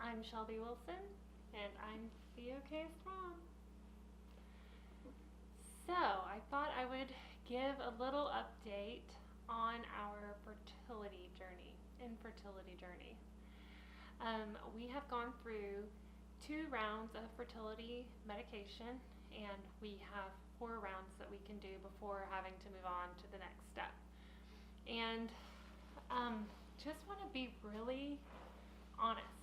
I'm Shelby Wilson, and I'm the okayest mom. So, I thought I would give a little update on our infertility journey. We have gone through 2 rounds of fertility medication, and we have 4 rounds that we can do before having to move on to the next step. And just want to be really honest,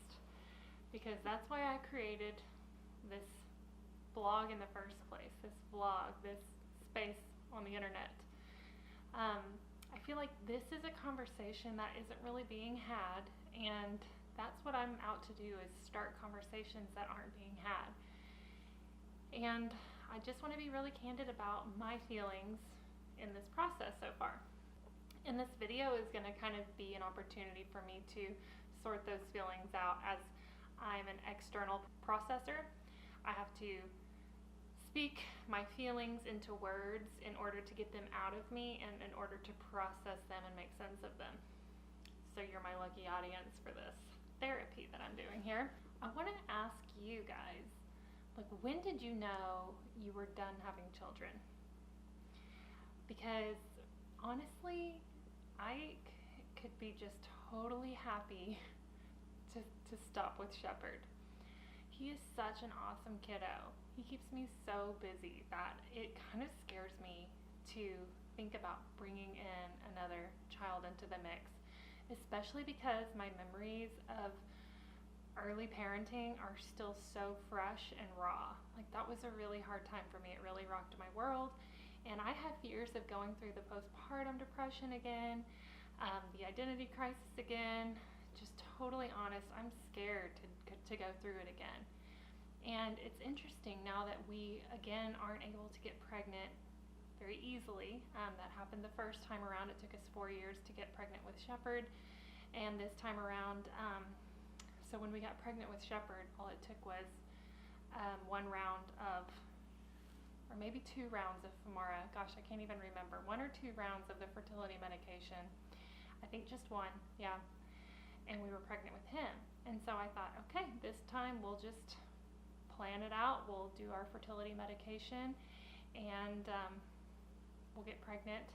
because that's why I created this blog in the first place, this vlog, this space on the internet. I feel like this is a conversation that isn't really being had, and that's what I'm out to do, is start conversations that aren't being had. And I just want to be really candid about my feelings in this process so far. And this video is going to kind of be an opportunity for me to sort those feelings out, as I'm an external processor. I have to speak my feelings into words in order to get them out of me and in order to process them and make sense of them. So you're my lucky audience for this therapy that I'm doing here. I want to ask you guys, like, when did you know you were done having children? Because honestly, I could be just totally happy to stop with Shepherd. He is such an awesome kiddo. He keeps me so busy that it kind of scares me to think about bringing in another child into the mix, especially because my memories of early parenting are still so fresh and raw. Like, that was a really hard time for me. It really rocked my world. And I have fears of going through the postpartum depression again, the identity crisis again. Just totally honest, I'm scared to go through it again. And it's interesting now that we, again, aren't able to get pregnant very easily. That happened the first time around. It took us 4 years to get pregnant with Shepherd. And this time around, so when we got pregnant with Shepherd, all it took was 1 round of, or maybe 2 rounds of Femara. Gosh, I can't even remember. 1 or 2 rounds of the fertility medication. I think just 1, yeah. And we were pregnant with him. And so I thought, okay, this time we'll just plan it out. We'll do our fertility medication, and we'll get pregnant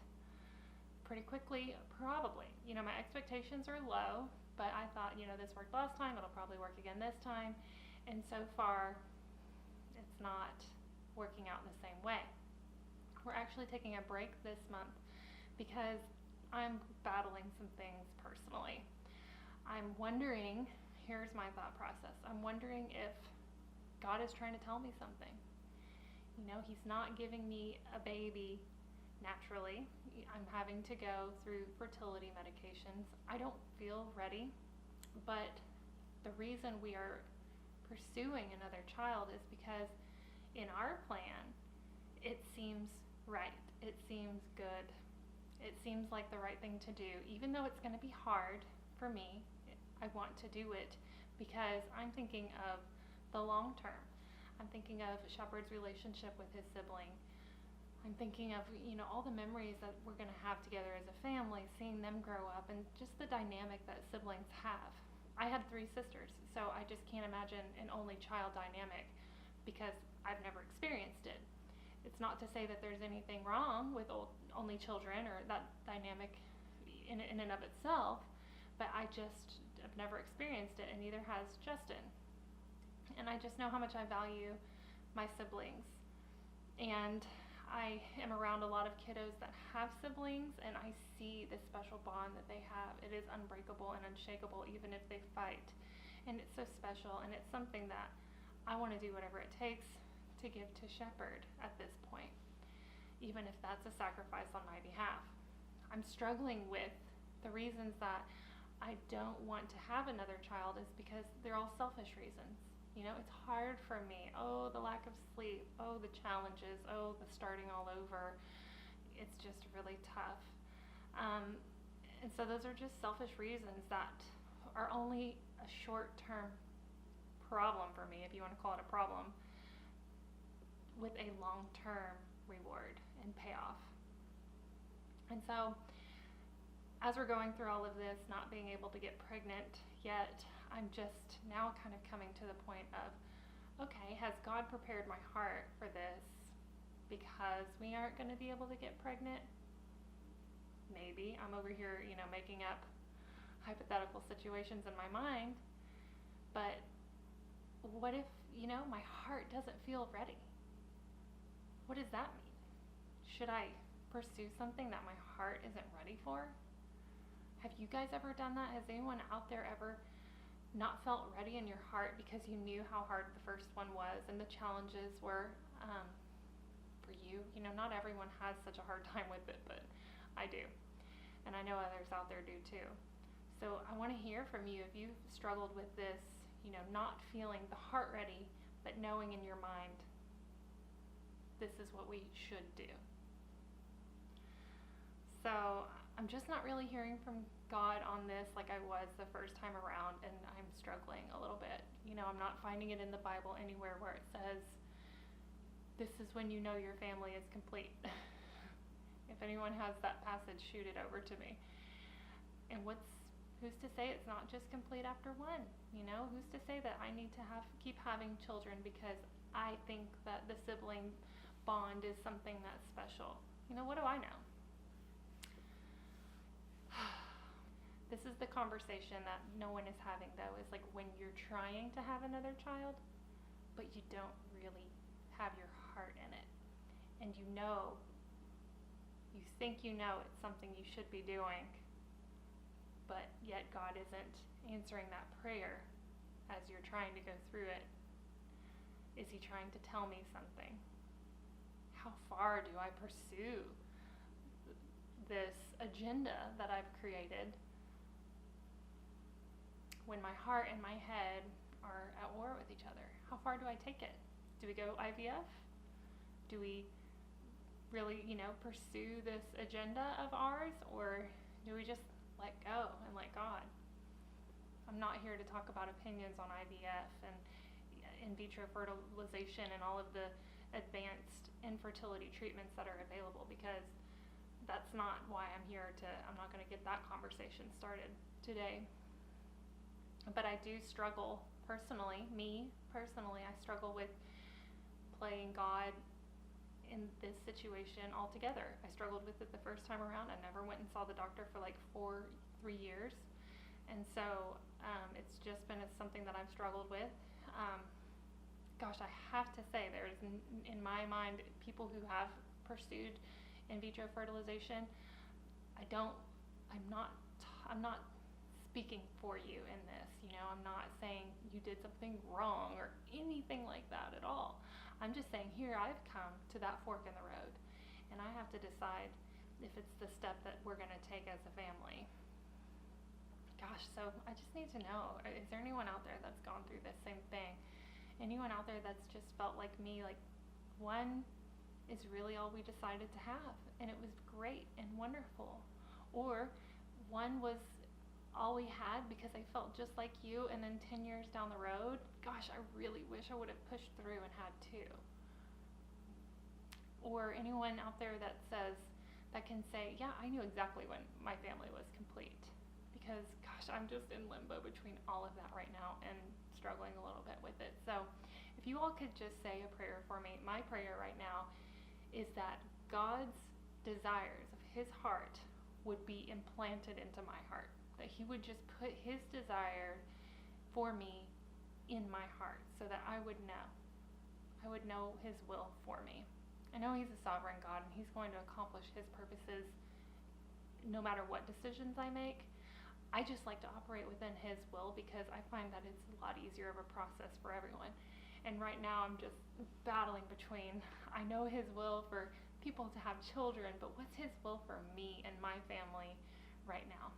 pretty quickly, probably. You know, my expectations are low, but I thought, you know, this worked last time, it'll probably work again this time. And so far, it's not working out in the same way. We're actually taking a break this month because I'm battling some things personally. I'm wondering, here's my thought process, I'm wondering if God is trying to tell me something. You know, He's not giving me a baby naturally. I'm having to go through fertility medications. I don't feel ready, but the reason we are pursuing another child is because in our plan, it seems right. It seems good. It seems like the right thing to do. Even though it's going to be hard for me, I want to do it because I'm thinking of the long term. I'm thinking of Shepherd's relationship with his sibling. I'm thinking of, you know, all the memories that we're going to have together as a family, seeing them grow up, and just the dynamic that siblings have. I had 3 sisters, so I just can't imagine an only child dynamic because I've never experienced it. It's not to say that there's anything wrong with only children or that dynamic in and of itself, but I just have never experienced it, and neither has Justin. And I just know how much I value my siblings. And I am around a lot of kiddos that have siblings, and I see the special bond that they have. It is unbreakable and unshakable, even if they fight. And it's so special, and it's something that I want to do whatever it takes to give to Shepherd at this point, even if that's a sacrifice on my behalf. I'm struggling with the reasons that I don't want to have another child is because they're all selfish reasons. You know, it's hard for me. Oh, the lack of sleep. Oh, the challenges. Oh, the starting all over. It's just really tough. And so those are just selfish reasons that are only a short-term problem for me, if you want to call it a problem, with a long-term reward and payoff. And so as we're going through all of this, not being able to get pregnant yet, I'm just now kind of coming to the point of, okay, has God prepared my heart for this because we aren't going to be able to get pregnant? Maybe. I'm over here, making up hypothetical situations in my mind. But what if, my heart doesn't feel ready? What does that mean? Should I pursue something that my heart isn't ready for? Have you guys ever done that? Has anyone out there ever not felt ready in your heart because you knew how hard the first one was and the challenges were for you? Not everyone has such a hard time with it, but I do. And I know others out there do too. So I want to hear from you if you've struggled with this, not feeling the heart ready, but knowing in your mind, this is what we should do. So I'm just not really hearing from God on this like I was the first time around, and I'm struggling a little bit. I'm not finding it in the Bible anywhere where it says, this is when you know your family is complete. If anyone has that passage, shoot it over to me. And who's to say it's not just complete after one? Who's to say that I need to keep having children because I think that the sibling bond is something that's special? What do I know? This is the conversation that no one is having, though, is like when you're trying to have another child, but you don't really have your heart in it. And you think it's something you should be doing, but yet God isn't answering that prayer as you're trying to go through it. Is he trying to tell me something? How far do I pursue this agenda that I've created when my heart and my head are at war with each other? How far do I take it? Do we go IVF? Do we really, pursue this agenda of ours, or do we just let go and let God? I'm not here to talk about opinions on IVF and in vitro fertilization and all of the advanced infertility treatments that are available, because that's not why I'm not going to get that conversation started today. But I do struggle personally, I struggle with playing God in this situation altogether. I struggled with it the first time around. I never went and saw the doctor for like 3 years. And so it's just been something that I've struggled with. I have to say, there's, in my mind, people who have pursued in vitro fertilization, I'm not speaking for you in this. I'm not saying you did something wrong or anything like that at all. I'm just saying, here I've come to that fork in the road, and I have to decide if it's the step that we're going to take as a family. So I just need to know, is there anyone out there that's gone through this same thing? Anyone out there that's just felt like me, like one is really all we decided to have, and it was great and wonderful? Or one was all we had because I felt just like you, and then 10 years down the road, I really wish I would have pushed through and had two. Or anyone out there that can say, yeah, I knew exactly when my family was complete, because I'm just in limbo between all of that right now and struggling a little bit with it. So if you all could just say a prayer for me. My prayer right now is that God's desires of his heart would be implanted into my heart, that he would just put his desire for me in my heart, so that I would know his will for me. I know he's a sovereign God, and he's going to accomplish his purposes no matter what decisions I make. I just like to operate within his will, because I find that it's a lot easier of a process for everyone. And right now I'm just battling between, I know his will for people to have children, but what's his will for me and my family right now?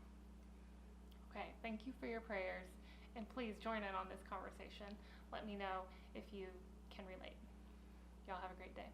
Okay, thank you for your prayers, and please join in on this conversation. Let me know if you can relate. Y'all have a great day.